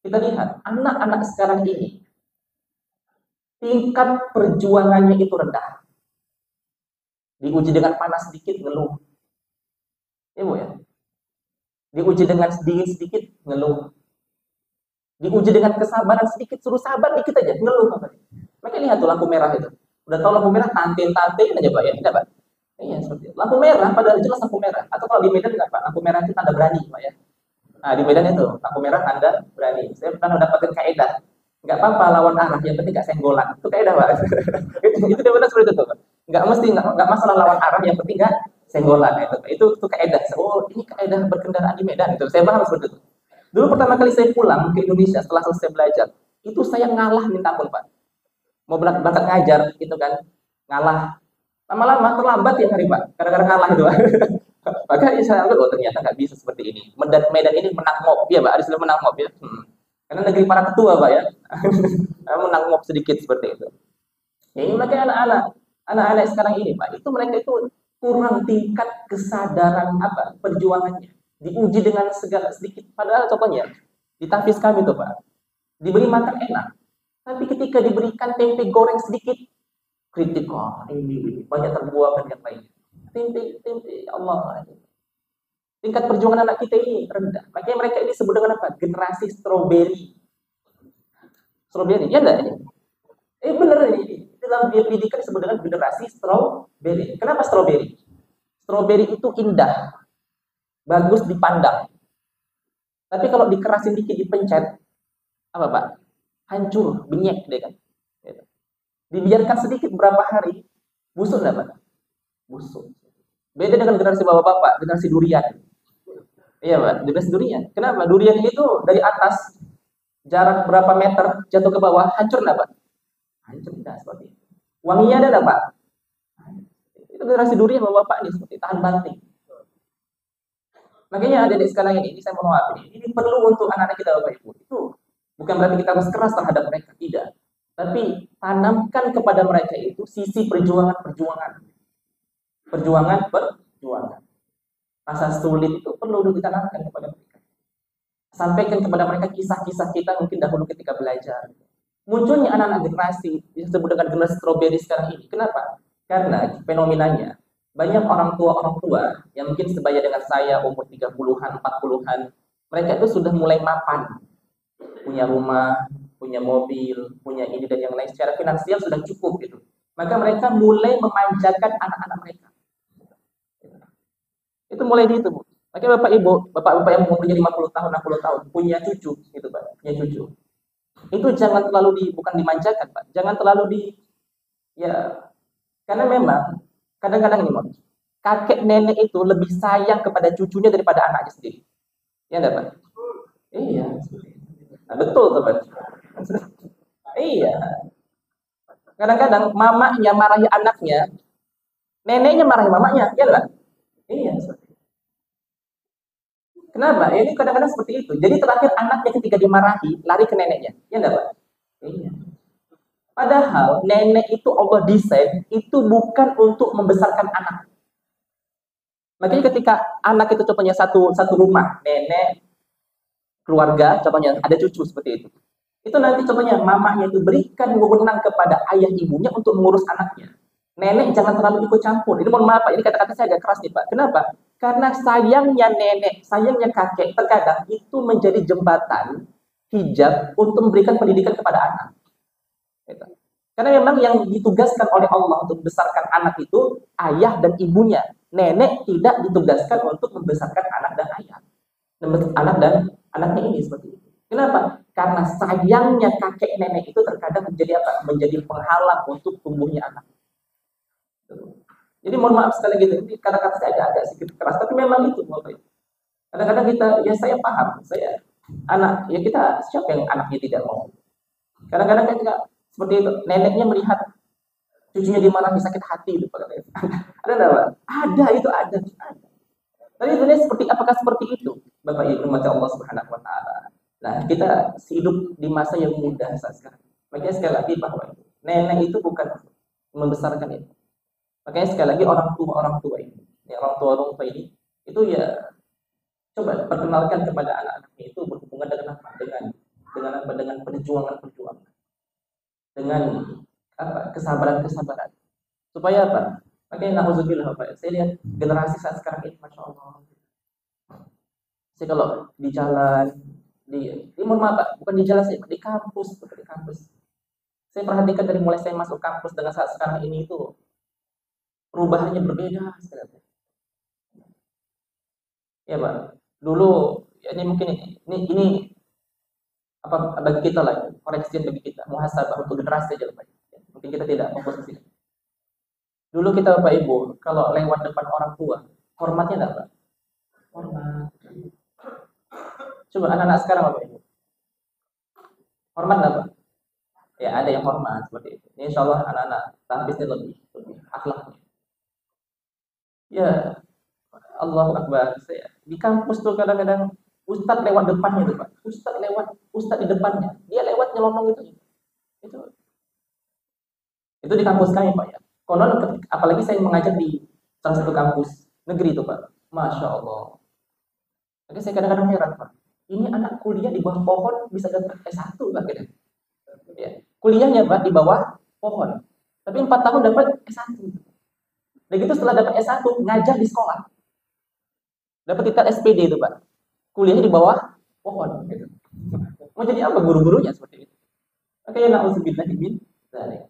Kita lihat anak-anak sekarang ini tingkat perjuangannya itu rendah. Diuji dengan panas sedikit ngeluh, ya Bu ya. Diuji dengan dingin sedikit ngeluh. Diuji dengan kesabaran sedikit, suruh sabar dikit aja ngeluh. Mereka lihat tuh lampu merah itu. Udah tahu lampu merah, tantin-tantin aja Pak ya, tidak Pak? Iya seperti itu. Lampu merah, padahal jelas lampu merah. Atau kalau di Medan nggak Pak, lampu merah itu tanda berani Pak ya. Nah di Medan itu lampu merah tanda berani. Saya pernah mendapatkan kaedah. Nggak apa-apa lawan arah, yang penting nggak senggolan. Itu kaedah Pak. itu benar seperti itu Pak. Nggak masalah lawan arah, yang penting nggak senggolan. Itu kaedah. Oh ini kaedah berkendaraan di Medan itu. Saya paham seperti itu. Dulu pertama kali saya pulang ke Indonesia setelah selesai belajar, itu saya ngalah minta ampun Pak. Mau berangkat ngajar gitu kan, ngalah. Lama-lama terlambat ya hari Pak, kadang-kadang ngalah itu Pak. Maka saya anggap, oh ternyata nggak bisa seperti ini. Medan ini menang mob, ya Pak, ada istilah menang mob ya. Karena negeri para ketua Pak ya, menang mob sedikit seperti itu. Ya ini makanya anak-anak sekarang ini Pak, itu mereka itu kurang tingkat kesadaran apa perjuangannya. Diuji dengan segala sedikit. Padahal contohnya di tahfiz kami tuh Pak, diberi makan enak, tapi ketika diberikan tempe goreng sedikit, kritik ini banyak terbuang yang lain. Tempe Allah. Tingkat perjuangan anak kita ini rendah. Makanya mereka ini disebut dengan apa? Generasi stroberi. Stroberi, ya enggak ini? Bener ini. Dalam pendidikan disebut dengan generasi stroberi. Kenapa stroberi? Stroberi itu indah, bagus dipandang. Tapi kalau dikerasin dikit, dipencet, apa Pak? Hancur, benyek deh kan. Dibiarkan sedikit berapa hari, busuk enggak Pak? Busuk. Beda dengan generasi bapak-bapak, generasi durian. Iya Pak, generasi durian. Kenapa? Durian itu dari atas, jarak berapa meter, jatuh ke bawah, hancur enggak Pak? Hancur enggak seperti itu. Wanginya ada enggak Pak? Itu generasi durian bapak-bapak ini, seperti tahan banting. Makanya adik-adik sekarang ini saya mohon maaf ini perlu untuk anak-anak kita Bapak Ibu. Itu bukan berarti kita harus keras terhadap mereka, tidak. Tapi tanamkan kepada mereka itu sisi perjuangan. Perjuangan. Rasa sulit itu perlu ditanamkan kepada mereka. Sampaikan kepada mereka kisah-kisah kita mungkin dahulu ketika belajar. Munculnya anak-anak generasi disebut dengan generasi stroberi sekarang ini. Kenapa? Karena fenomenanya banyak orang tua yang mungkin sebaya dengan saya umur 30-an, 40-an, mereka itu sudah mulai mapan. Punya rumah, punya mobil, punya ini dan yang lain, secara finansial sudah cukup gitu. Maka mereka mulai memanjakan anak-anak mereka. Itu mulai di itu, Bu. Makanya bapak-bapak yang umurnya 50 tahun, 60 tahun, punya cucu gitu, Pak, punya cucu. Itu jangan terlalu bukan dimanjakan, Pak. Jangan terlalu karena memang kadang-kadang ini, kakek nenek itu lebih sayang kepada cucunya daripada anaknya sendiri. Ya enggak, Pak? Iya. Nah, betul, teman. Iya. Kadang-kadang mamanya marahi anaknya, neneknya marahi mamanya, ya enggak? Iya. Kenapa? Ini kadang-kadang seperti itu. Jadi terakhir anaknya ketika dimarahi, lari ke neneknya. Ya enggak, Pak? Iya. Padahal nenek itu Allah desain itu bukan untuk membesarkan anak. Makanya ketika anak itu contohnya satu rumah, nenek, keluarga, contohnya ada cucu seperti itu. Itu nanti contohnya mamanya itu berikan wewenang kepada ayah ibunya untuk mengurus anaknya. Nenek jangan terlalu ikut campur. Ini mohon maaf Pak, ini kata-kata saya agak keras nih Pak. Kenapa? Karena sayangnya nenek, sayangnya kakek terkadang itu menjadi jembatan hijab untuk memberikan pendidikan kepada anak. Karena memang yang ditugaskan oleh Allah untuk membesarkan anak itu ayah dan ibunya. Nenek tidak ditugaskan untuk membesarkan anak dan ayah. Anak dan anaknya ini seperti itu. Kenapa? Karena sayangnya kakek nenek itu terkadang menjadi apa? Menjadi penghalang untuk tumbuhnya anak. Jadi mohon maaf sekali gitu. Ini kata-kata saya agak sedikit keras, tapi memang itu Bapak. Kadang-kadang kita, ya saya paham, kita siapa yang anaknya tidak mau? Kadang-kadang kita seperti itu, neneknya melihat cucunya dimarahi sakit hati itu Pak. Ada enggak Pak? Ada, itu ada. Tapi sebenarnya apakah seperti itu Bapak Ibu mata Allah Subhanahu wa taala. Nah, kita hidup di masa yang mudah saat sekarang. Makanya sekali lagi bahwa nenek itu bukan membesarkan itu. Makanya sekali lagi orang tua ini, orang tua ini itu ya coba perkenalkan kepada anak-anaknya itu berhubungan dengan apa? Dengan dengan perjuangan-perjuangan, dengan kesabaran-kesabaran. Supaya apa? Makanya nauzubillah Pak. Saya lihat generasi saat sekarang ini, masya Allah. Saya kalau di jalan, mohon maaf Pak, bukan di jalan sih, di kampus, di kampus. Saya perhatikan dari mulai saya masuk kampus dengan saat sekarang ini itu perubahannya berbeda sekali. Ya Pak, dulu ya ini mungkin ini apa bagi kita lah, koreksi bagi kita, muhasabah untuk generasi aja Pak. Mungkin kita tidak memposisikan. Dulu kita Bapak Ibu, kalau lewat depan orang tua, hormatnya enggak Pak? Hormat. Coba anak-anak sekarang Bapak Ibu. Hormat enggak Pak? Ya ada yang hormat seperti itu. Ini insya Allah anak-anak tahfiznya lebih akhlaknya. Ya Allahu Akbar. Saya di kampus tuh kadang-kadang ustadz lewat depannya tuh Pak. Ustadz di depannya. Dia lewat nyelonong itu. Itu di kampus kami Pak ya. Konon apalagi saya mengajar di salah satu kampus negeri itu Pak. Masya Allah. Jadi saya kadang-kadang heran Pak. Ini anak kuliah di bawah pohon bisa dapat S1 Pak. Ya. Kuliahnya Pak di bawah pohon. Tapi 4 tahun dapat S1. Dan itu setelah dapat S1 ngajar di sekolah. Dapat tingkat SPD itu Pak. Kuliahnya di bawah pohon gitu. Mau jadi apa guru-gurunya seperti itu. Makanya nauzubillah min dzalik.